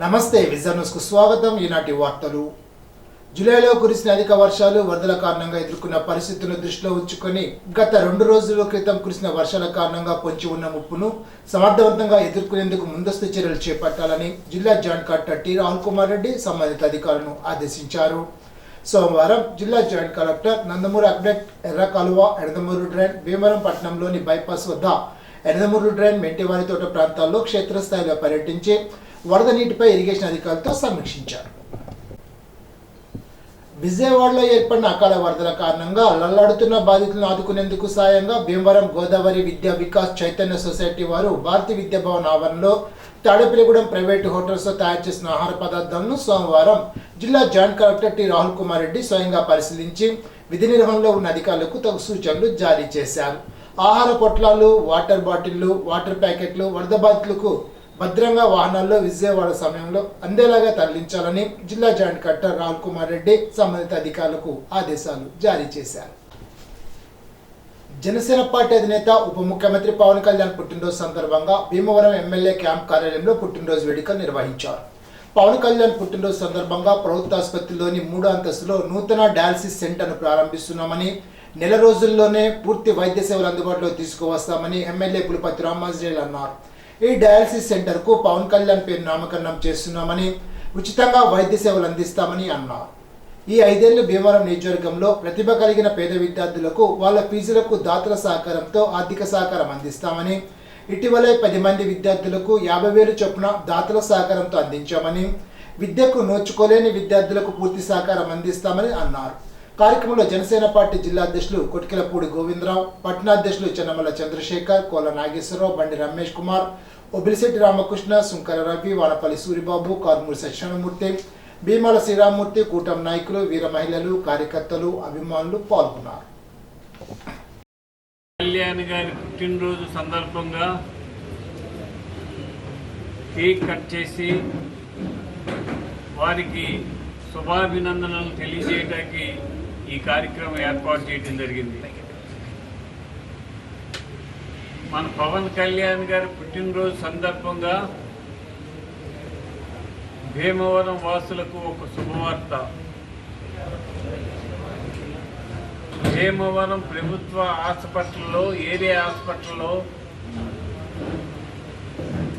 నమస్తే vision news కు స్వాగతం. ఈనాటి వార్తలు. జూలైలో కురిసిన అధిక వర్షాలు వరదల కారణంగా ఎదుర్కొన్న పరిస్థితులను దృష్టిలో ఉంచుకొని గత 2 రోజుల క్రితం కురిసిన వర్షాల కారణంగా పొంచి ఉన్న ముప్పును సమర్థవంతంగా ఎదుర్కొనేందుకు ముందస్తు చర్యలు చేపట్టాలని జిల్లా joint collector T Rahul Kumar Reddy సంబంధిత అధికారులను ఆదేశించారు. సోమవారం జిల్లా జాయింట్ కలెక్టర్ నందమూరి అప్డేట్ ఎర్ర కాలువ, ఎడదమూరు డ్రైన్, భీమవరం పట్టణంలోని బైపాస్ వద్ద ఎడదమూరు డ్రైన్, మెంటివారి తోట ప్రాంతాల్లో క్షేత్రస్థాయిలో పర్యటించి వరద నీటిపై ఇరిగేషన్ అధికారులతో సమీక్షించారు. విజయవాడలో ఏర్పడిన అకాల వరదల కారణంగా అల్లల్లాడుతున్న బాధితులను ఆదుకునేందుకు సాయంగా భీమవరం గోదావరి విద్యా వికాస్ చైతన్య సొసైటీ వారు భారతీయ విద్యా భవన్ ఆవరణలో తాడేపల్లిగూడెం ప్రైవేటు హోటల్స్లో తయారు చేసిన ఆహార పదార్థాలను సోమవారం జిల్లా joint collector T Rahul Kumar Reddy స్వయంగా పరిశీలించి విధి నిర్వహణలో ఉన్న అధికారులకు తగు సూచనలు జారీ చేశారు. ఆహార పొట్లాలు, వాటర్ బాటిళ్లు, వాటర్ ప్యాకెట్లు వరద బాధితులకు భద్రంగా వాహనాల్లో విజయవాడ సమయంలో అందేలాగా తరలించాలని జిల్లా జాయింట్ కలెక్టర్ రాహుల్ కుమార్ రెడ్డి సంబంధిత అధికారులకు ఆదేశాలు జారీ చేశారు. జనసేన పార్టీ అధినేత ఉప ముఖ్యమంత్రి పవన్ కళ్యాణ్ పుట్టినరోజు సందర్భంగా భీమవరం ఎమ్మెల్యే క్యాంప్ కార్యాలయంలో పుట్టినరోజు వేడుకలు నిర్వహించారు. పవన్ కళ్యాణ్ పుట్టినరోజు సందర్భంగా ప్రభుత్వ ఆసుపత్రిలోని 3వ అంతస్తులో నూతన డయాలసిస్ సెంటర్ను ప్రారంభిస్తున్నామని, నెల రోజుల్లోనే పూర్తి వైద్య సేవలు అందుబాటులో తీసుకువస్తామని ఎమ్మెల్యే పులిపతి రామాంజనేయులు అన్నారు. ఈ డయాలసిస్ సెంటర్కు పవన్ కళ్యాణ్ పేరు నామకరణం చేస్తున్నామని, ఉచితంగా వైద్య సేవలు అందిస్తామని అన్నారు. ఈ 5 ఏళ్లు భీమవరం నియోజకవర్గంలో ప్రతిభ కలిగిన పేద విద్యార్థులకు వాళ్ళ ఫీజులకు దాతల సహకారంతో ఆర్థిక సహకారం అందిస్తామని, ఇటీవలే 10 మంది విద్యార్థులకు 50,000 చొప్పున దాతల సహకారంతో అందించామని, విద్యకు నోచుకోలేని విద్యార్థులకు పూర్తి సహకారం అందిస్తామని అన్నారు. కార్యక్రమంలో జనసేన పార్టీ జిల్లా అధ్యక్షులు కొటికెలపూడి గోవిందరావు, పట్టణాధ్యక్షులు చెన్నమల్ల చంద్రశేఖర్, కోల నాగేశ్వరరావు, బండి రమేష్ కుమార్, ఒబిలిశెట్టి రామకృష్ణ, సుంకర రవి, వానపల్లి సూరిబాబు, కార్మూరి సత్యనారాయణమూర్తి, భీమాల శ్రీరామూర్తి, కూటమి నాయకులు, వీర మహిళలు, కార్యకర్తలు, అభిమానులు పాల్గొన్నారు. కళ్యాణ్ గారి పుట్టినరోజు సందర్భంగా కేక్ కట్ చేసి వారికి శుభాభినందనలు తెలియజేయడానికి ఈ కార్యక్రమం ఏర్పాటు చేయడం జరిగింది. మన పవన్ కళ్యాణ్ గారి పుట్టినరోజు సందర్భంగా భీమవరం వాసులకు ఒక శుభవార్త. భీమవరం ప్రభుత్వ హాస్పిటల్లో, ఏరియా హాస్పిటల్లో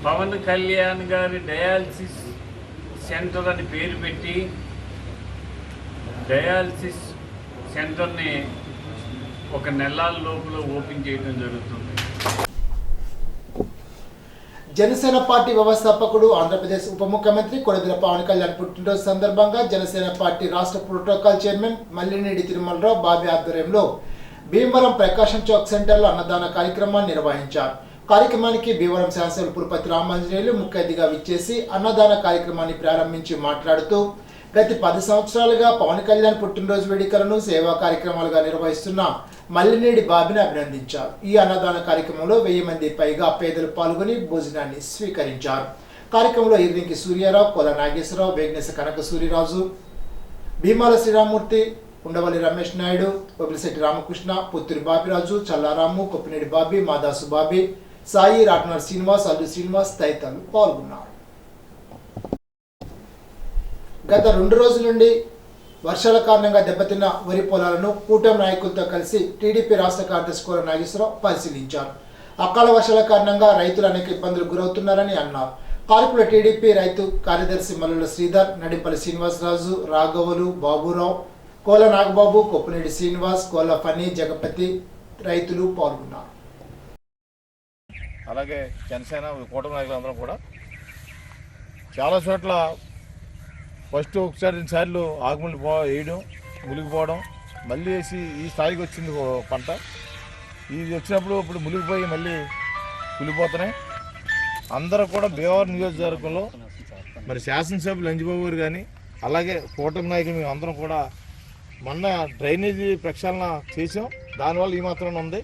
పవన్ కళ్యాణ్ గారి డయాలసిస్ సెంటర్ అని పేరు పెట్టి డయాలసిస్ సెంటర్ని ఒక నెలల లోపల ఓపెన్ చేయడం జరుగుతుంది. జనసేన పార్టీ వ్యవస్థాపకుడు, ఆంధ్రప్రదేశ్ ఉప ముఖ్యమంత్రి కొణిదెల పవన్ కళ్యాణ్ పుట్టినరోజు సందర్భంగా జనసేన పార్టీ రాష్ట్ర ప్రోటోకాల్ చైర్మన్ మల్లినేడి తిరుమలరావు బాబీ ఆధ్వర్యంలో భీమవరం ప్రకాశం చౌక్ సెంటర్లో అన్నదాన కార్యక్రమాన్ని నిర్వహించారు. కార్యక్రమానికి భీమవరం శాసనసభ్యులు పులిపతి రామాంజనేయులు ముఖ్య అతిథిగా విచ్చేసి అన్నదాన కార్యక్రమాన్ని ప్రారంభించి మాట్లాడుతూ గత 10 సంవత్సరాలుగా పవన్ కళ్యాణ్ పుట్టినరోజు వేడుకలను సేవా కార్యక్రమాలుగా నిర్వహిస్తున్న మల్లినేడి బాబీని అభినందించారు. ఈ అన్నదాన కార్యక్రమంలో 1000 మంది పైగా పేదలు పాల్గొని భోజనాన్ని స్వీకరించారు. కార్యక్రమంలో ఇర్రింకి సూర్యారావు, కోల నాగేశ్వరరావు, వేగ్నేశ కనక సూర్యరాజు, భీమాల శ్రీరామూర్తి, ఉండవల్లి రమేష్ నాయుడు, ఒబిలిశెట్టి రామకృష్ణ, పుత్తూరి బాపిరాజు, చల్లారాము, కొప్పినేడి బాబీ, మాదాసు బాబీ, సాయి, రాట్నార్ శ్రీనివాస్, అల్లు శ్రీనివాస్ తదితరులు పాల్గొన్నారు. గత 2 రోజుల నుండి వర్షాల కారణంగా దెబ్బతిన్న వరి పొలాలను కూటమి నాయకులతో కలిసి టీడీపీ రాష్ట్ర కార్యదర్శి కోల నాగేశ్వరరావు పరిశీలించారు. అకాల వర్షాల కారణంగా రైతులు అనేక ఇబ్బందులు గురవుతున్నారని అన్నారు. కార్యక్రమంలో టీడీపీ రైతు కార్యదర్శి మల్లుల శ్రీధర్, నడిపల్లి శ్రీనివాసరాజు, రాఘవులు, బాబురావు, కోల నాగబాబు, కొప్పునేడి శ్రీనివాస్, కోల ఫనీ, జగపతి రైతులు పాల్గొన్నారు. అలాగే జనసేన కూటమి నాయకులందరం కూడా చాలా చోట్ల ఫస్ట్ ఒకసారి 2 సార్లు ఆకుములు వేయడం, మునిగిపోవడం, మళ్ళీ వేసి ఈ స్థాయికి వచ్చింది పంట. ఇది వచ్చినప్పుడు ఇప్పుడు మునిగిపోయి మళ్ళీ కులిపోతున్నాయి. అందరూ కూడా భీమవరం నియోజకవర్గంలో మరి శాసనసభ్యులు అంజిబాబు గారు కానీ అలాగే కూటమి నాయకులు మేము అందరం కూడా మొన్న డ్రైనేజీ ప్రక్షాళన చేసాం. దానివల్ల ఈ మాత్రం ఉంది.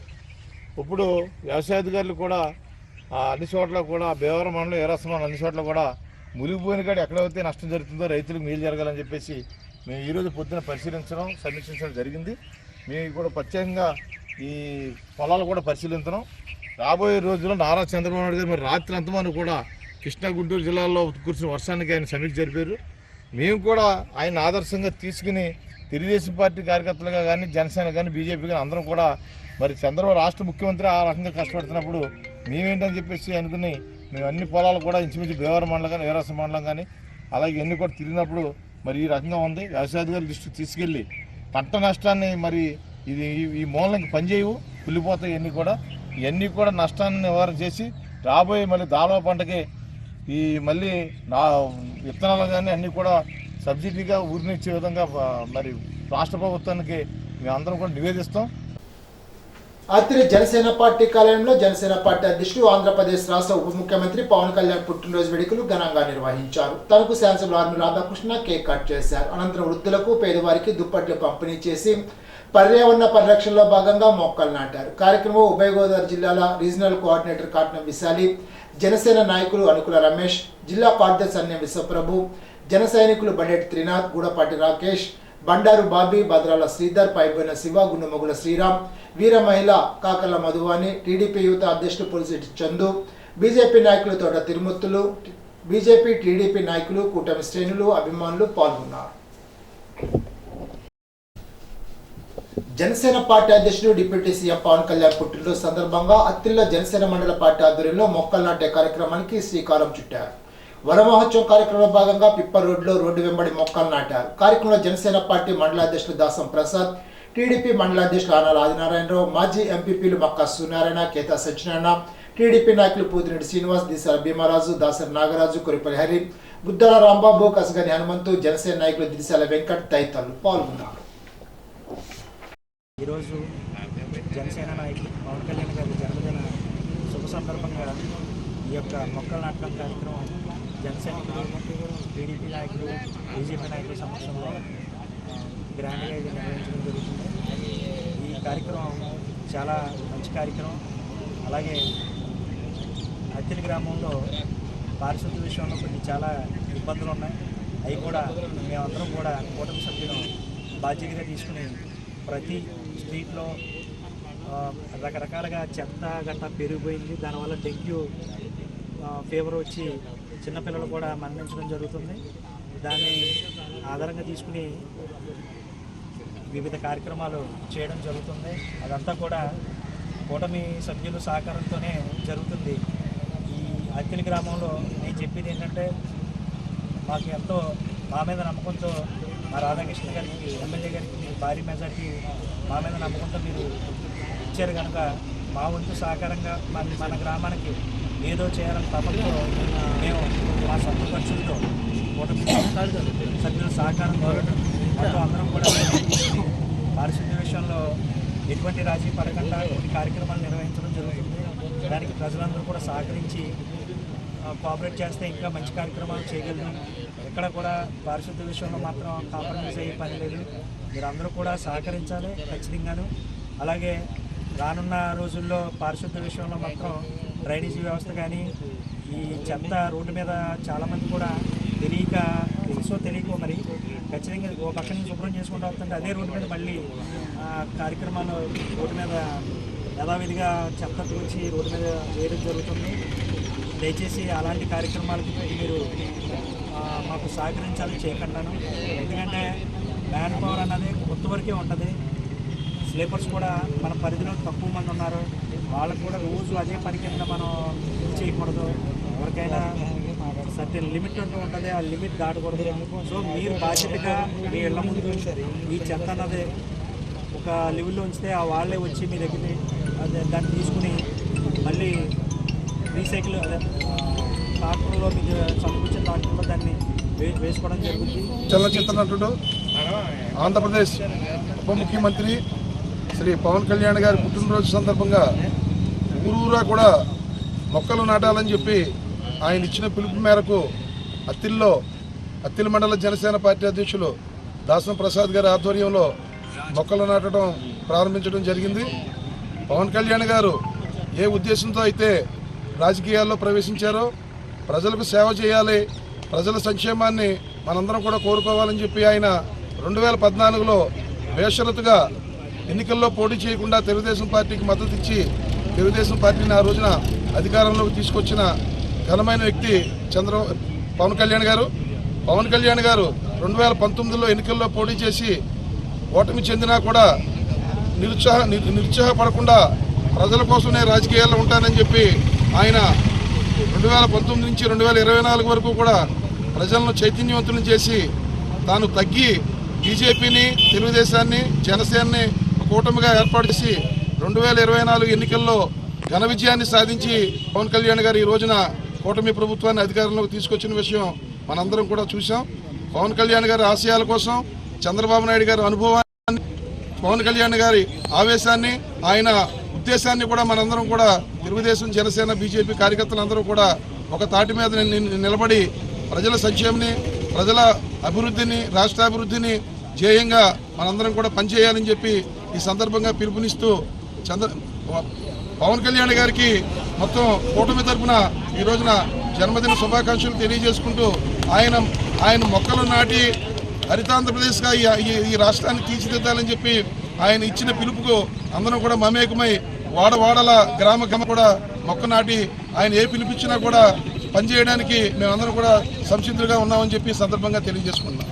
ఇప్పుడు వ్యవసాయ అధికారులు కూడా అన్ని చోట్ల కూడా భీమవరం మండలం ఏరాసనం అన్ని చోట్ల కూడా మునిగిపోయిన కాడ ఎక్కడైతే నష్టం జరుగుతుందో రైతులకు మేలు జరగాలని చెప్పేసి మేము ఈరోజు పొద్దున పరిశీలించడం, సమీక్షించడం జరిగింది. మేము కూడా ప్రత్యేకంగా ఈ పొలాలు కూడా పరిశీలించడం. రాబోయే రోజుల్లో నారా చంద్రబాబు నాయుడు గారు మరి రాత్రి అంతమంది కూడా కృష్ణా గుంటూరు జిల్లాలో కురిసిన వర్షానికి ఆయన సమీక్ష జరిపారు. మేము కూడా ఆయన ఆదర్శంగా తీసుకుని తెలుగుదేశం పార్టీ కార్యకర్తలుగా కానీ జనసేన కానీ బీజేపీ కానీ అందరం కూడా మరి చంద్రబాబు రాష్ట్ర ముఖ్యమంత్రి ఆ రకంగా కష్టపడుతున్నప్పుడు మేమేంటని చెప్పేసి అనుకుని మేము అన్ని పొలాలు కూడా ఇంచుమించు భీమవరం మండలం కానీ వీరరాజ మండలం కానీ అలాగే ఇవన్నీ కూడా తిరిగినప్పుడు మరి ఈ రకంగా ఉంది. వ్యవసాయాధికారుల దృష్టికి తీసుకెళ్ళి పంట నష్టాన్ని మరి ఇది ఈ మూలకి పనిచేయవు, కుళ్ళిపోతాయి. ఇవన్నీ కూడా నష్టాన్ని నివారణ చేసి రాబోయే మళ్ళీ దాల్వా పంటకి ఈ మళ్ళీ విత్తనాలు కానీ అన్నీ కూడా సబ్సిడీగా ఊరినిచ్చే విధంగా మరి రాష్ట్ర ప్రభుత్వానికి మేమందరం కూడా నివేదిస్తాం. అత్తిలి జనసేన పార్టీ కార్యాలయంలో జనసేన పార్టీ అధ్యక్షుడు ఆంధ్రప్రదేశ్ రాష్ట్ర ఉప ముఖ్యమంత్రి పవన్ కళ్యాణ్ పుట్టినరోజు వేడుకలు ఘనంగా నిర్వహించారు. తనకు శాసనసభ్యులు ఆర్మీ రాధాకృష్ణ కేక్ కట్ చేశారు. అనంతరం వృద్ధులకు పేదవారికి దుప్పట్లు పంపిణీ చేసి పర్యావరణ పరిరక్షణలో భాగంగా మొక్కలు నాటారు. కార్యక్రమంలో ఉభయ గోదావరి జిల్లాల రీజనల్ కోఆర్డినేటర్ కాట్నం విశాలి, జనసేన నాయకులు అనుకుల రమేష్, జిల్లా కార్యదర్శి అన్యం విశ్వప్రభు, జన సైనికులు బండేటి త్రినాథ్, గూడపాటి రాకేష్, బండారు బాబీ, భద్రాల శ్రీధర్, పైబోయిన శివ, గుండెమొగుల శ్రీరామ్, వీర మహిళ కాకల మధువాణి, టీడీపీ యువత అధ్యక్షుడు పులిశెట్టి చందు, బీజేపీ నాయకులు తోట తిరుమూర్తులు, బీజేపీ టీడీపీ నాయకులు, కూటమి శ్రేణులు, అభిమానులు పాల్గొన్నారు. జనసేన పార్టీ అధ్యక్షుడు డిప్యూటీ సీఎం పవన్ కళ్యాణ్ పుట్టినరోజు సందర్భంగా అత్తిల్లో జనసేన మండల పార్టీ ఆధ్వర్యంలో మొక్కలు నాటే కార్యక్రమానికి శ్రీకారం చుట్టారు. వన మహోత్సవం కార్యక్రమంలో భాగంగా పిప్పర్ రోడ్లో రోడ్డు వెంబడి మొక్కలు నాటారు. కార్యక్రమంలో జనసేన పార్టీ మండల అధ్యక్షుడు దాసం ప్రసాద్, టీడీపీ మండల అధ్యక్షుడు ఆనాల ఆదినారాయణరావు, మాజీ ఎంపీపీలు మక్కా సూర్యనారాయణ, కేతా సత్యనారాయణ, టీడీపీ నాయకులు పూతిరెడ్డి శ్రీనివాస్, దీసాల భీమరాజు, దాసరి నాగరాజు, కొరిపల్లి హరి, బుద్దాల రాంబాబు, కసగని హనుమంతు, జనసేన నాయకులు దిశాల వెంకట్ తదితరులు పాల్గొన్నారు. ఈరోజు జనసేన నాయకులు పవన్ కళ్యాణ్ గారి జన్మదిన శుభ సందర్భంగా ఈ యొక్క మొక్కలు నాటడం కార్యక్రమం జనసేనకులు, టీడీపీ నాయకులు, బీజేపీ నాయకుల సమక్షంలో గ్రాండ్గా ఇది నిర్వహించడం జరుగుతుంది. ఈ కార్యక్రమం చాలా మంచి కార్యక్రమం. అలాగే అత్తిలి గ్రామంలో పారిశుద్ధ్య విషయంలో కొన్ని చాలా ఇబ్బందులు ఉన్నాయి. అవి కూడా మేమందరం కూడా కూటమి సభ్యులు బాధ్యతగా తీసుకుని ప్రతి స్ట్రీట్లో రకరకాలుగా చెత్త గట్ట పెరిగిపోయింది. దానివల్ల డెంగ్యూ ఫీవర్ వచ్చి చిన్నపిల్లలు కూడా మరణించడం జరుగుతుంది. దాన్ని ఆధారంగా తీసుకుని వివిధ కార్యక్రమాలు చేయడం జరుగుతుంది. అదంతా కూడా కూటమి సభ్యుల సహకారంతోనే జరుగుతుంది. ఈ అత్తిలి గ్రామంలో నేను చెప్పేది ఏంటంటే, మాకు ఎంతో మా మీద నమ్మకంతో మా రాధాకృష్ణ గారికి, ఎమ్మెల్యే గారికి భారీ మెజార్టీ మా మీద నమ్మకంతో మీరు ఇచ్చారు కనుక మా వంతు సహకారంగా మన గ్రామానికి ఏదో చేయాలని తపంతో మేము మా సొంత ఖర్చులతో కూటమి సభ్యుల సహకారంతో మొత్తం అందరం కూడా పారిశుద్ధ్య విషయంలో ఎటువంటి రాజీ పడకుండా కొన్ని కార్యక్రమాలు నిర్వహించడం జరుగుతుంది. దానికి ప్రజలందరూ కూడా సహకరించి కోఆపరేట్ చేస్తే ఇంకా మంచి కార్యక్రమాలు చేయగలరు. ఎక్కడ కూడా పారిశుద్ధ్య విషయంలో మాత్రం కాంప్రమైజ్ అయ్యే పని లేదు. మీరందరూ కూడా సహకరించాలి ఖచ్చితంగాను. అలాగే రానున్న రోజుల్లో పారిశుద్ధ్య విషయంలో మాత్రం డ్రైనేజీ వ్యవస్థ కానీ, ఈ చెత్త రోడ్డు మీద చాలామంది కూడా తెలుసో తెలియకో మరి ఖచ్చితంగా ఓ పక్క నుంచి శుభ్రం చేసుకుంటూ వస్తుంటే అదే రోడ్డు మీద మళ్ళీ కార్యక్రమాలు రోడ్డు మీద యథావిధిగా చెత్త తూచి రోడ్డు మీద వేయడం జరుగుతుంది. దయచేసి అలాంటి కార్యక్రమాలకి మీరు మాకు సహకరించాలని చేయకుండాను. ఎందుకంటే మ్యాన్ పవర్ అన్నది కొంతవరకే ఉంటుంది. స్లీపర్స్ కూడా మన పరిధిలో తక్కువ మంది ఉన్నారు. వాళ్ళకు కూడా రోజు అదే పని కింద మనం చేయకూడదు. ఎవరికైనా సర్టెన్ లిమిట్ అంటూ ఉంటుంది, ఆ లిమిట్ దాటకూడదు. సో మీరు బాధ్యతగా మీ ఇళ్ల ముందు ఈ చెత్త అన్నది ఒక లెవెల్లో ఉంచితే ఆ వాళ్ళే వచ్చి మీ దగ్గర దాన్ని తీసుకుని మళ్ళీ రీసైకిల్ అదే ట్రాక్టర్లో మీకు సమకూర్చిన ట్రాక్టర్లో దాన్ని వేసుకోవడం జరుగుతుంది. చలనచిత్ర నటుడు ఆంధ్రప్రదేశ్ ఉప ముఖ్యమంత్రి శ్రీ పవన్ కళ్యాణ్ గారి పుట్టినరోజు సందర్భంగా ఊరూరా కూడా మొక్కలు నాటాలని చెప్పి ఆయన ఇచ్చిన పిలుపు మేరకు అత్తిలి మండల జనసేన పార్టీ అధ్యక్షులు దాసం ప్రసాద్ గారి ఆధ్వర్యంలో మొక్కలు నాటడం ప్రారంభించడం జరిగింది. పవన్ కళ్యాణ్ గారు ఏ ఉద్దేశంతో అయితే రాజకీయాల్లో ప్రవేశించారో, ప్రజలకు సేవ చేయాలి, ప్రజల సంక్షేమాన్ని మనందరం కూడా కోరుకోవాలని చెప్పి ఆయన 2014లో బేషరతుగా ఎన్నికల్లో పోటీ చేయకుండా తెలుగుదేశం పార్టీకి మద్దతు ఇచ్చి తెలుగుదేశం పార్టీని ఆ రోజున అధికారంలోకి తీసుకొచ్చిన ఘనమైన వ్యక్తి పవన్ కళ్యాణ్ గారు. పవన్ కళ్యాణ్ గారు 2019లో ఎన్నికల్లో పోటీ చేసి ఓటమి చెందినా కూడా నిరుత్సాహపడకుండా ప్రజల కోసమే రాజకీయాల్లో ఉంటానని చెప్పి ఆయన 2019 నుంచి 2024 వరకు కూడా ప్రజలను చైతన్యవంతులను చేసి తాను తగ్గి బీజేపీని, తెలుగుదేశాన్ని, జనసేనని కూటమిగా ఏర్పాటు చేసి 2024 ఎన్నికల్లో ఘన విజయాన్ని సాధించి పవన్ కళ్యాణ్ గారు ఈ రోజున కూటమి ప్రభుత్వాన్ని అధికారంలోకి తీసుకొచ్చిన విషయం మనందరం కూడా చూసాం. పవన్ కళ్యాణ్ గారి ఆశయాల కోసం చంద్రబాబు నాయుడు గారి అనుభవాన్ని, పవన్ కళ్యాణ్ గారి ఆవేశాన్ని, ఆయన ఉద్దేశాన్ని కూడా మనందరం కూడా తెలుగుదేశం, జనసేన, బీజేపీ కార్యకర్తలందరూ కూడా ఒక తాటి మీద నిలబడి ప్రజల సంక్షేమాన్ని, ప్రజల అభివృద్ధిని, రాష్ట్రాభివృద్ధిని ధ్యేయంగా మనందరం కూడా పనిచేయాలని చెప్పి ఈ సందర్భంగా పిలుపునిస్తూ పవన్ కళ్యాణ్ గారికి మొత్తం కూటమి తరఫున ఈ రోజున జన్మదిన శుభాకాంక్షలు తెలియజేసుకుంటూ ఆయన మొక్కలు నాటి హరితాంధ్రప్రదేశ్గా ఈ రాష్ట్రాన్ని తీర్చిదిద్దాలని చెప్పి ఆయన ఇచ్చిన పిలుపుకు అందరం కూడా మమేకమై వాడవాడల గ్రామ కూడా మొక్క నాటి ఆయన ఏ పిలుపిచ్చినా కూడా పనిచేయడానికి మేమందరం కూడా సంసిద్ధులుగా ఉన్నామని చెప్పి సందర్భంగా తెలియజేసుకున్నాం.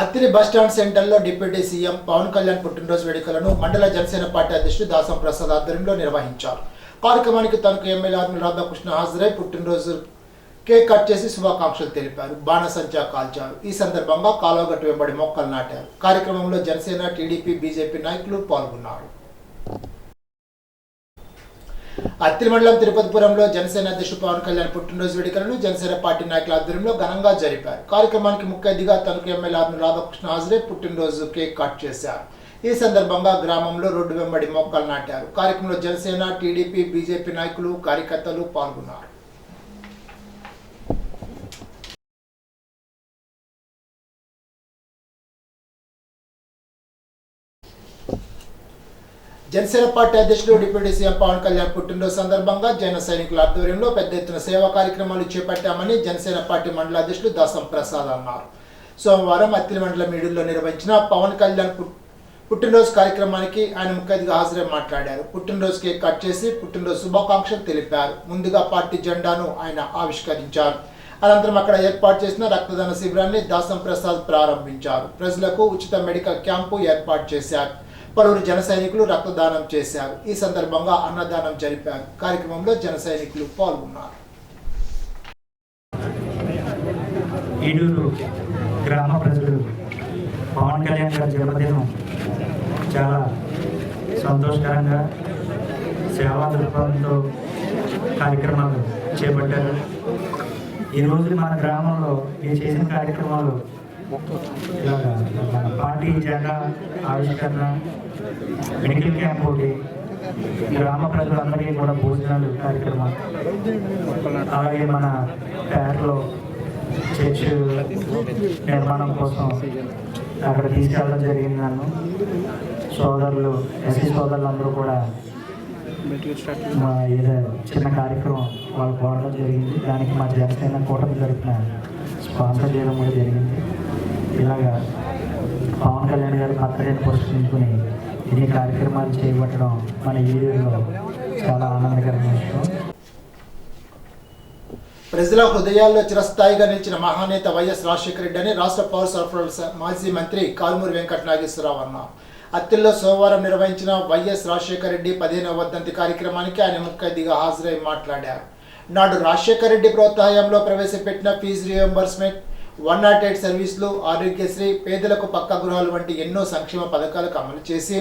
అత్తిలి బస్టాండ్ సెంటర్లో డిప్యూటీ సీఎం పవన్ కళ్యాణ్ పుట్టినరోజు వేడుకలను మండల జనసేన పార్టీ అధ్యక్షుడు దాసం ప్రసాద్ ఆధ్వర్యంలో నిర్వహించారు. కార్యక్రమానికి తనకు ఎమ్మెల్యే ఆర్మీ రాధాకృష్ణ హాజరై పుట్టినరోజు కేక్ కట్ చేసి శుభాకాంక్షలు తెలిపారు. బాణసంచా కాల్చారు. ఈ సందర్భంగా కాలువగట్టు వెంబడి మొక్కలు నాటారు. కార్యక్రమంలో జనసేన, టీడీపీ, బీజేపీ నాయకులు పాల్గొన్నారు. అత్తిలి మండలం తిరుపతిపురంలో జనసేన అధ్యక్షుడు పవన్ కళ్యాణ్ పుట్టినరోజు వేడుకలను జనసేన పార్టీ నాయకుల ఆధ్వర్యంలో ఘనంగా జరిపారు. కార్యక్రమానికి ముఖ్య అతిథిగా తనకు ఎమ్మెల్యే ఆర్మీ రాధాకృష్ణ హాజరై పుట్టినరోజు కేక్ కట్ చేశారు. ఈ సందర్భంగా గ్రామంలో రోడ్డు వెంబడి మొక్కలు నాటారు. కార్యక్రమంలో జనసేన, టీడీపీ, బీజేపీ నాయకులు, కార్యకర్తలు పాల్గొన్నారు. జనసేన పార్టీ అధ్యక్షుడు డిప్యూటీ సీఎం పవన్ కళ్యాణ్ పుట్టినరోజు సందర్భంగా జన సైనికుల ఆధ్వర్యంలో పెద్ద ఎత్తున సేవా కార్యక్రమాలు చేపట్టామని జనసేన పార్టీ మండల అధ్యక్షుడు దాసం ప్రసాద్ అన్నారు. సోమవారం అత్తిలి మండలం మీడుల్లో నిర్వహించిన పవన్ కళ్యాణ్ పుట్టినరోజు కార్యక్రమానికి ఆయన ముఖ్య అతిథిగా హాజరై మాట్లాడారు. పుట్టినరోజు కేక్ కట్ చేసి పుట్టినరోజు శుభాకాంక్షలు తెలిపారు. ముందుగా పార్టీ జెండాను ఆయన ఆవిష్కరించారు. అనంతరం అక్కడ ఏర్పాటు చేసిన రక్తదాన శిబిరాన్ని దాసం ప్రసాద్ ప్రారంభించారు. ప్రజలకు ఉచిత మెడికల్ క్యాంపు ఏర్పాటు చేశారు. పలువురు జన సైనికులు రక్తదానం చేశారు. ఈ సందర్భంగా అన్నదానం జరిపారు. కార్యక్రమంలో జన సైనికులు పాల్గొన్నారు. ఈడూరు గ్రామ ప్రజలు పవన్ కళ్యాణ్ గారి జన్మదినం చాలా సంతోషకరంగా సేవా దృక్పథంతో కార్యక్రమాలు చేపట్టారు. ఈరోజు మన గ్రామంలో ఈ చేసిన కార్యక్రమాలు పార్టీ జెండా ఆవిష్కరణ, మెడికల్ క్యాంప్ ఒకటి, గ్రామ ప్రజలందరికీ కూడా భోజనాలు కార్యక్రమం, అలాగే మన పేటలో చర్చ్ నిర్మాణం కోసం అక్కడ తీసుకెళ్ళడం జరిగింది. నన్ను సోదరులు, ఎస్సీ సోదరులు అందరూ కూడా ఏదో చిన్న కార్యక్రమం వాళ్ళు కోరడం జరిగింది. దానికి మా జనసేన కూటమి తరఫున స్పాన్సర్ చేయడం కూడా జరిగింది. ఇలాగా పవన్ కళ్యాణ్ గారి బర్త్డేని పురస్కరించుకుని ఇన్ని కార్యక్రమాలు చేపట్టడం మన ఏరియాలో చాలా ఆనందకరమైన విషయం. ప్రజల హృదయాల్లో చిరస్థాయిగా నిలిచిన మహానేత వైఎస్ రాజశేఖర రెడ్డి అని రాష్ట్ర పౌర సరఫరాల మాజీ మంత్రి కారుమూరి వెంకట నాగేశ్వరరావు అన్నారు. అత్తిల్లో సోమవారం నిర్వహించిన వైఎస్ రాజశేఖర రెడ్డి 15వ వర్ధంతి కార్యక్రమానికి ఆయన ముఖ్య అతిథిగా హాజరై మాట్లాడారు. నాడు రాజశేఖర రెడ్డి ప్రోత్సాహంలో ప్రవేశపెట్టిన ఫీజు రియంబర్స్మెంట్, 108 సర్వీసులు, ఆరోగ్యశ్రీ, పేదలకు పక్కా గృహాలు వంటి ఎన్నో సంక్షేమ పథకాలకు అమలు చేసి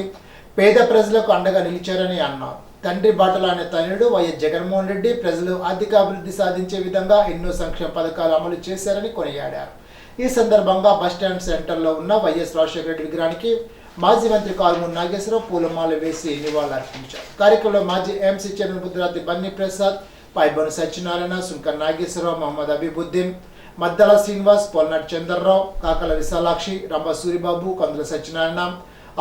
పేద ప్రజలకు అండగా నిలిచారని అన్నారు. తండ్రి బాటలో ఆయన తనయుడు వైఎస్ జగన్మోహన్ రెడ్డి ప్రజలు ఆర్థిక అభివృద్ధి సాధించే విధంగా ఎన్నో సంక్షేమ పథకాలు అమలు చేశారని కొనియాడారు. ఈ సందర్భంగా బస్టాండ్ సెంటర్లో ఉన్న వైఎస్ రాజశేఖర రెడ్డి విగ్రహానికి మాజీ మంత్రి కారుమూరి నాగేశ్వరరావు పూలమాల వేసి నివాళులర్పించారు. కార్యక్రమంలో మాజీ ఎంసీ చైర్మన్ బుద్ధిరాతి బన్నీ ప్రసాద్, పైబోను సత్యనారాయణ, సుంకర్ నాగేశ్వరరావు, మహమ్మద్ అబీబుద్దీన్, మద్దల శ్రీనివాస్, పొల్నాటి చంద్రరావు, కాకల విశాలాక్షి, రంభ సూరిబాబు, కందుల సత్యనారాయణ,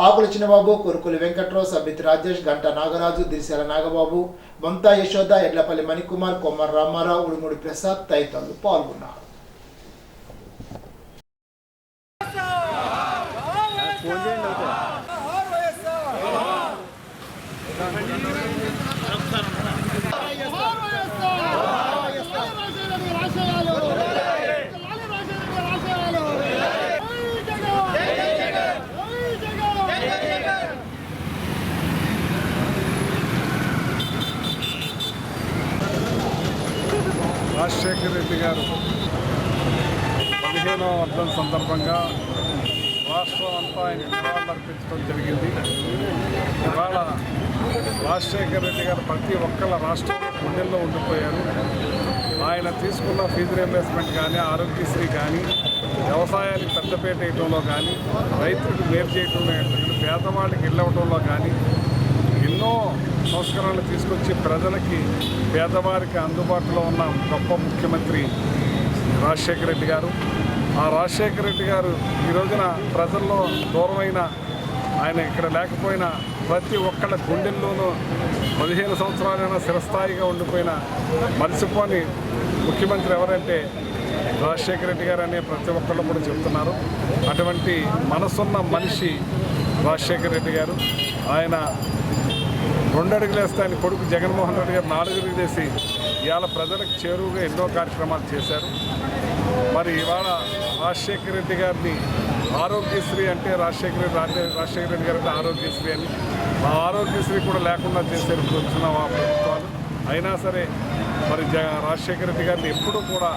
ఆకుల చిన్నబాబు, కొరుకుల వెంకట్రావు, సబిత్ రాజేష్, గంటా నాగరాజు, దిరిశాల నాగబాబు, బొంతా యశోద, ఎడ్లపల్లి మణికుమార్, కొమ్మర రామారావు, ఉడుముడి ప్రసాద్ తదితరులు పాల్గొన్నారు. రాజశేఖర రెడ్డి గారు 15వ వర్ధంతి సందర్భంగా రాష్ట్రం అంతా ఆయన నివాళులు అర్పించడం జరిగింది. ఇవాళ రాజశేఖర రెడ్డి గారు ప్రతి ఒక్కళ్ళ రాష్ట్రం గుండెల్లో ఉండిపోయారు. ఆయన తీసుకున్న ఫీజు రియంబర్స్మెంట్ కానీ, ఆరోగ్యశ్రీ కానీ, వ్యవసాయానికి పెద్దపేట వేయటంలో కానీ, రైతులకు మేలు చేయటంలో కానీ, పేదవాళ్ళకి ఇళ్ళవటంలో కానీ ఎన్నో సంస్కరణలు తీసుకొచ్చి ప్రజలకి పేదవారికి అందుబాటులో ఉన్న గొప్ప ముఖ్యమంత్రి రాజశేఖర రెడ్డి గారు. ఆ రాజశేఖర రెడ్డి గారు ఈ రోజున ప్రజల్లో దూరమైన ఆయన ఇక్కడ లేకపోయినా ప్రతి ఒక్కళ్ళ గుండెల్లోనూ 15 సంవత్సరాలైనా స్థిరస్థాయిగా ఉండిపోయిన మరిచిపోని ముఖ్యమంత్రి ఎవరంటే రాజశేఖర రెడ్డి గారు అనే ప్రతి ఒక్కళ్ళు కూడా చెప్తున్నారు. అటువంటి మనసున్న మనిషి రాజశేఖర రెడ్డి గారు. ఆయన 2 అడుగులు వేస్తే ఆయన కొడుకు జగన్మోహన్ రెడ్డి గారు 4 అడుగులు వేసి ఇవాళ ప్రజలకు చేరువుగా ఎన్నో కార్యక్రమాలు చేశారు. మరి ఇవాళ రాజశేఖర రెడ్డి గారిని ఆరోగ్యశ్రీ అంటే రాజశేఖర రెడ్డి గారు అంటే ఆరోగ్యశ్రీ అని, ఆ ఆరోగ్యశ్రీ కూడా లేకుండా చేశారు వచ్చిన ప్రభుత్వాలు. అయినా సరే మరి రాజశేఖర రెడ్డి గారిని ఎప్పుడూ కూడా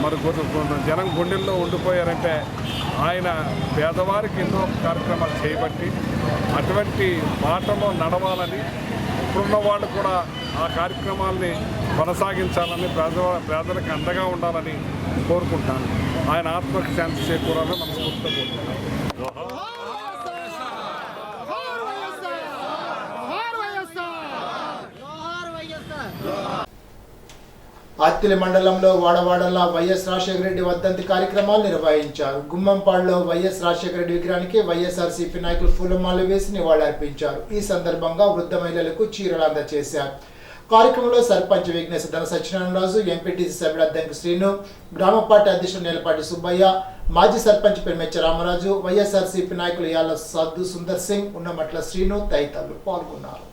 మరి జనం గుండెల్లో ఉండిపోయారంటే ఆయన పేదవారికి ఎన్నో కార్యక్రమాలు చేయబట్టి అటువంటి బాటలో నడవాలని, ఇప్పుడున్న వాళ్ళు కూడా ఆ కార్యక్రమాల్ని కొనసాగించాలని, పేదలకు అండగా ఉండాలని కోరుకుంటాను. ఆయన ఆత్మకి శాంతి చేకూరాలని మనస్ఫూర్తిగా కోరుకుంటాను. అత్తిలి మండలంలో వాడవాడలా వైఎస్ రాజశేఖర రెడ్డి వర్ధంతి కార్యక్రమాలు నిర్వహించారు. గుమ్మంపాడులో వైఎస్ రాజశేఖర రెడ్డి విగ్రహానికి వైఎస్ఆర్సీపీ నాయకులు పూలమాలలు వేసి నివాళులర్పించారు. ఈ సందర్భంగా వృద్ధ మహిళలకు చీరలు అందజేశారు. కార్యక్రమంలో సర్పంచ్ విఘ్నేశ ధన సత్యనారాయణరాజు, ఎంపీటీసీ సభ్యుడు అద్దంకి శ్రీను, గ్రామ పార్టీ అధ్యక్షుడు నేలపాటి సుబ్బయ్య, మాజీ సర్పంచ్ పెరిమెచ్చ రామరాజు, వైఎస్ఆర్సీపీ నాయకులు యాల సాధు సుందర్ సింగ్, ఉన్నమట్ల శ్రీను తదితరులు పాల్గొన్నారు.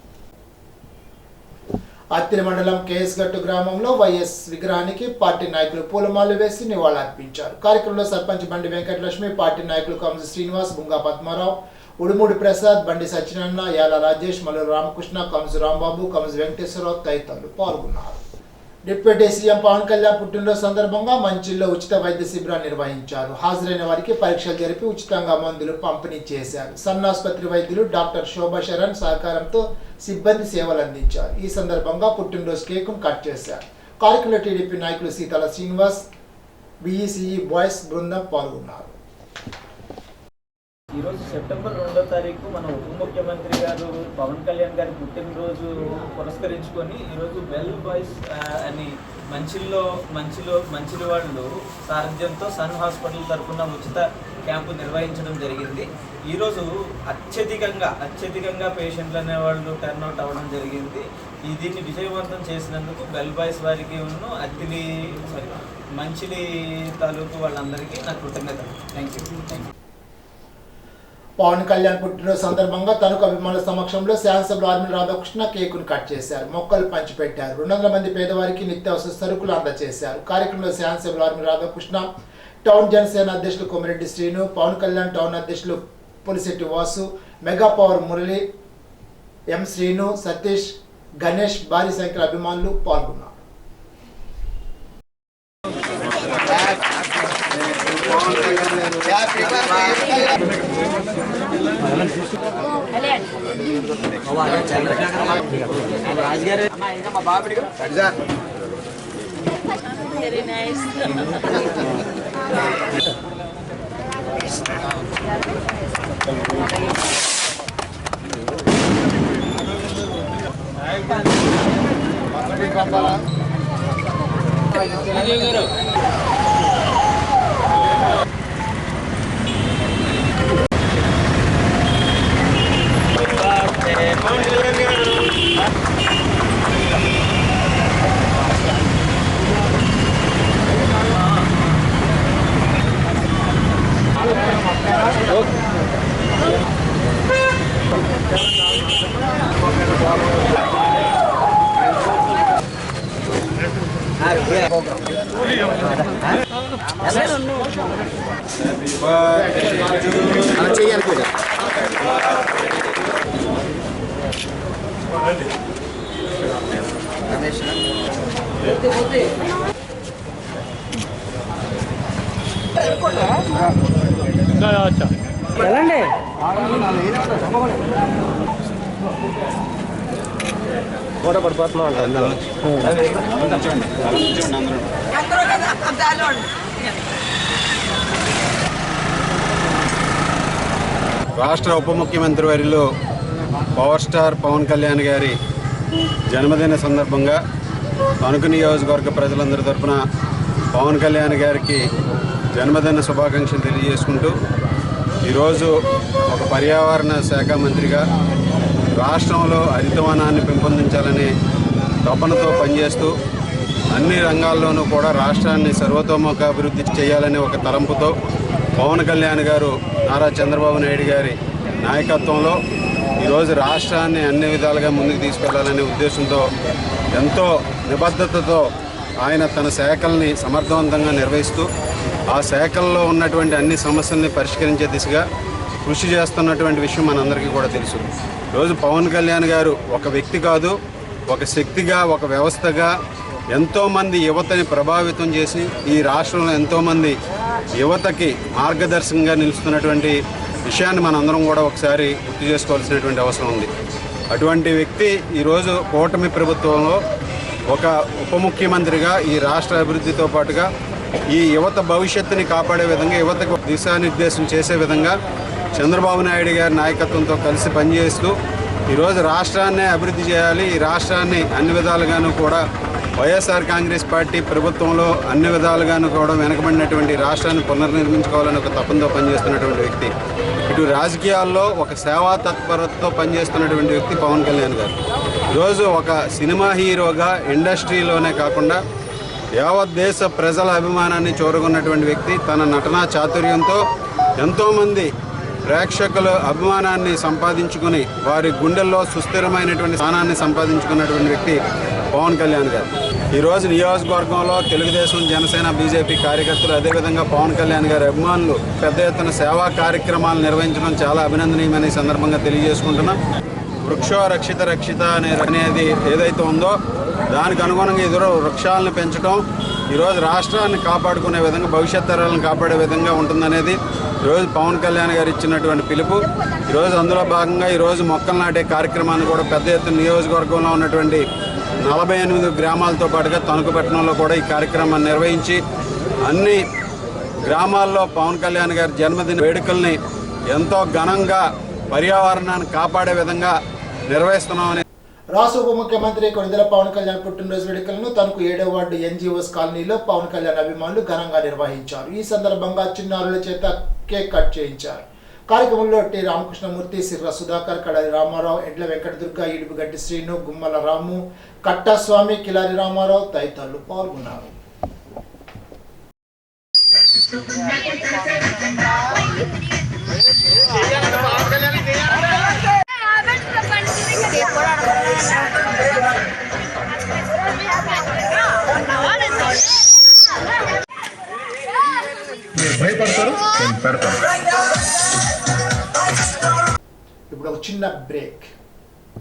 అత్తిలి మండలం కేఎస్గట్టు గ్రామంలో వైఎస్ విగ్రహానికి పార్టీ నాయకులు పూలమాలలు వేసి నివాళులర్పించారు. కార్యక్రమంలో సర్పంచ్ బండి వెంకటలక్ష్మి, పార్టీ నాయకులు కమజ శ్రీనివాస్, బుంగా పద్మారావు, ఉడుమూడి ప్రసాద్, బండి సత్యనారాయణ, యాల రాజేష్, మల్లూరు రామకృష్ణ, కమజ రాంబాబు, కమజ వెంకటేశ్వరరావు తదితరులు పాల్గొన్నారు. డిప్యూటీ సీఎం పవన్ కళ్యాణ్ పుట్టినరోజు సందర్భంగా మంచిల్లో ఉచిత వైద్య శిబిరాన్ని నిర్వహించారు. హాజరైన వారికి పరీక్షలు జరిపి ఉచితంగా మందులు పంపిణీ చేశారు. సన్నాసుపత్రి వైద్యులు డాక్టర్ శోభా శరణ్ సహకారంతో సిబ్బంది సేవలు అందించారు. ఈ సందర్భంగా పుట్టినరోజు కేకును కట్ చేశారు. కార్యక్రమంలో టీడీపీ నాయకులు సీతాల శ్రీనివాస్, బీఈసీఈ బాయ్స్ బృందం పాల్గొన్నారు. ఈరోజు సెప్టెంబర్ 2వ తారీఖు మన ఉప ముఖ్యమంత్రి గారు పవన్ కళ్యాణ్ గారి పుట్టినరోజు పురస్కరించుకొని ఈరోజు వెల్ బాయ్స్ అని మంచిలి వాళ్ళు సారథ్యంతో సన్ హాస్పిటల్ తరఫున ఉచిత క్యాంపు నిర్వహించడం జరిగింది. ఈరోజు అత్యధికంగా పేషెంట్లు అనేవాళ్ళు టర్న్అవుట్ అవ్వడం జరిగింది. దీన్ని విజయవంతం చేసినందుకు వెల్ బాయ్స్ వారికి మంచిలి తాలూకు వాళ్ళందరికీ నా కృతజ్ఞతలు. Thank you. పవన్ కళ్యాణ్ పుట్టినరోజు సందర్భంగా తణుకు అభిమానుల సమక్షంలో శాసనసభ్యులు ఆర్మీ రాధాకృష్ణ కేకును కట్ చేశారు. మొక్కలు పంచిపెట్టారు. 200 మంది పేదవారికి నిత్యావసర సరుకులు అందజేశారు. కార్యక్రమంలో శాసనసభ్యులు ఆర్మీ రాధాకృష్ణ, టౌన్ జనసేన అధ్యక్షులు కొమిరెడ్డి శ్రీను, పవన్ కళ్యాణ్ టౌన్ అధ్యక్షులు పులిశెట్టి వాసు, మెగా పవర్ మురళి, ఎం శ్రీను, సతీష్, గణేష్ భారీ సంఖ్యలో అభిమానులు పాల్గొన్నారు. Very nice. రాష్ట్ర ఉప ముఖ్యమంత్రి వర్యులు పవర్ స్టార్ పవన్ కళ్యాణ్ గారి జన్మదిన సందర్భంగా తణుకు నియోజకవర్గ ప్రజలందరి తరఫున పవన్ కళ్యాణ్ గారికి జన్మదిన శుభాకాంక్షలు తెలియజేసుకుంటూ ఈరోజు ఒక పర్యావరణ శాఖ మంత్రిగా రాష్ట్రంలో హరితవనాన్ని పెంపొందించాలనే తపనతో పనిచేస్తూ అన్ని రంగాల్లోనూ కూడా రాష్ట్రాన్ని సర్వతోముఖ అభివృద్ధి చేయాలనే ఒక తలంపుతో పవన్ కళ్యాణ్ గారు నారా చంద్రబాబు నాయుడు గారి నాయకత్వంలో ఈరోజు రాష్ట్రాన్ని అన్ని విధాలుగా ముందుకు తీసుకెళ్లాలనే ఉద్దేశంతో ఎంతో నిబద్ధతతో ఆయన తన శాఖల్ని సమర్థవంతంగా నిర్వహిస్తూ ఆ శాఖల్లో ఉన్నటువంటి అన్ని సమస్యల్ని పరిష్కరించే దిశగా కృషి చేస్తున్నటువంటి విషయం మనందరికీ కూడా తెలుసు. ఈరోజు పవన్ కళ్యాణ్ గారు ఒక వ్యక్తి కాదు, ఒక శక్తిగా, ఒక వ్యవస్థగా ఎంతోమంది యువతని ప్రభావితం చేసి ఈ రాష్ట్రంలో ఎంతోమంది యువతకి మార్గదర్శకంగా నిలుస్తున్నటువంటి విషయాన్ని మనందరం కూడా ఒకసారి గుర్తు చేసుకోవాల్సినటువంటి అవసరం ఉంది. అటువంటి వ్యక్తి ఈరోజు కూటమి ప్రభుత్వంలో ఒక ఉప ముఖ్యమంత్రిగా ఈ రాష్ట్ర అభివృద్ధితో పాటుగా ఈ యువత భవిష్యత్తుని కాపాడే విధంగా, యువతకు దిశానిర్దేశం చేసే విధంగా చంద్రబాబు నాయుడు గారి నాయకత్వంతో కలిసి పనిచేస్తూ ఈరోజు రాష్ట్రాన్ని అభివృద్ధి చేయాలి. ఈ రాష్ట్రాన్ని అన్ని విధాలుగాను కూడా వైఎస్ఆర్ కాంగ్రెస్ పార్టీ ప్రభుత్వంలో అన్ని విధాలుగాను కూడా వెనకబడినటువంటి రాష్ట్రాన్ని పునర్నిర్మించుకోవాలని ఒక తపంతో పనిచేస్తున్నటువంటి వ్యక్తి. ఇటు రాజకీయాల్లో ఒక సేవా తత్పరతతో పనిచేస్తున్నటువంటి వ్యక్తి పవన్ కళ్యాణ్ గారు. ఈరోజు ఒక సినిమా హీరోగా ఇండస్ట్రీలోనే కాకుండా యావత్ దేశ ప్రజల అభిమానాన్ని చూరగొన్నటువంటి వ్యక్తి. తన నటనా చాతుర్యంతో ఎంతోమంది ప్రేక్షకుల అభిమానాన్ని సంపాదించుకుని వారి గుండెల్లో సుస్థిరమైనటువంటి స్థానాన్ని సంపాదించుకున్నటువంటి వ్యక్తి పవన్ కళ్యాణ్ గారు. ఈరోజు నియోజకవర్గంలో తెలుగుదేశం, జనసేన, బీజేపీ కార్యకర్తలు, అదేవిధంగా పవన్ కళ్యాణ్ గారి అభిమానులు పెద్ద ఎత్తున సేవా కార్యక్రమాలు నిర్వహించడం చాలా అభినందనీయమని సందర్భంగా తెలియజేసుకుంటున్నాం. వృక్షో రక్షిత రక్షిత అనేది ఏదైతే ఉందో దానికి అనుగుణంగా ఎదురు వృక్షాలను పెంచడం ఈరోజు రాష్ట్రాన్ని కాపాడుకునే విధంగా, భవిష్యత్ తరాలను కాపాడే విధంగా ఉంటుందనేది ఈరోజు పవన్ కళ్యాణ్ గారు ఇచ్చినటువంటి పిలుపు. ఈరోజు అందులో భాగంగా ఈరోజు మొక్కలు నాటే కార్యక్రమాన్ని కూడా పెద్ద ఎత్తున నియోజకవర్గంలో ఉన్నటువంటి 48 గ్రామాలతో పాటుగా తణుకు పట్టణంలో కూడా ఈ కార్యక్రమాన్ని నిర్వహించి అన్ని గ్రామాల్లో పవన్ కళ్యాణ్ గారి జన్మదిన వేడుకల్ని ఎంతో ఘనంగా పర్యావరణాన్ని కాపాడే విధంగా నిర్వహిస్తున్నామని రాష్ట్ర ఉప ముఖ్యమంత్రి కొణిదెల పవన్ కళ్యాణ్ పుట్టినరోజు వేడుకలను తనకు 7వ వార్డు ఎన్జీఓస్ కాలనీలో పవన్ కళ్యాణ్ అభిమానులు ఘనంగా నిర్వహించారు. ఈ సందర్భంగా చిన్నారుల చేత కేక్ కట్ చేయించారు. కార్యక్రమంలో టి రామకృష్ణమూర్తి, సిర్ర సుధాకర్, కడారి రామారావు, ఎడ్ల వెంకటదుర్గ, ఇడుపుగడ్డి శ్రీను, గుమ్మల రాము, కట్టాస్వామి, కిలారి రామారావు తదితరులు పాల్గొన్నారు. ఇప్పుడు ఒక చిన్న బ్రేక్.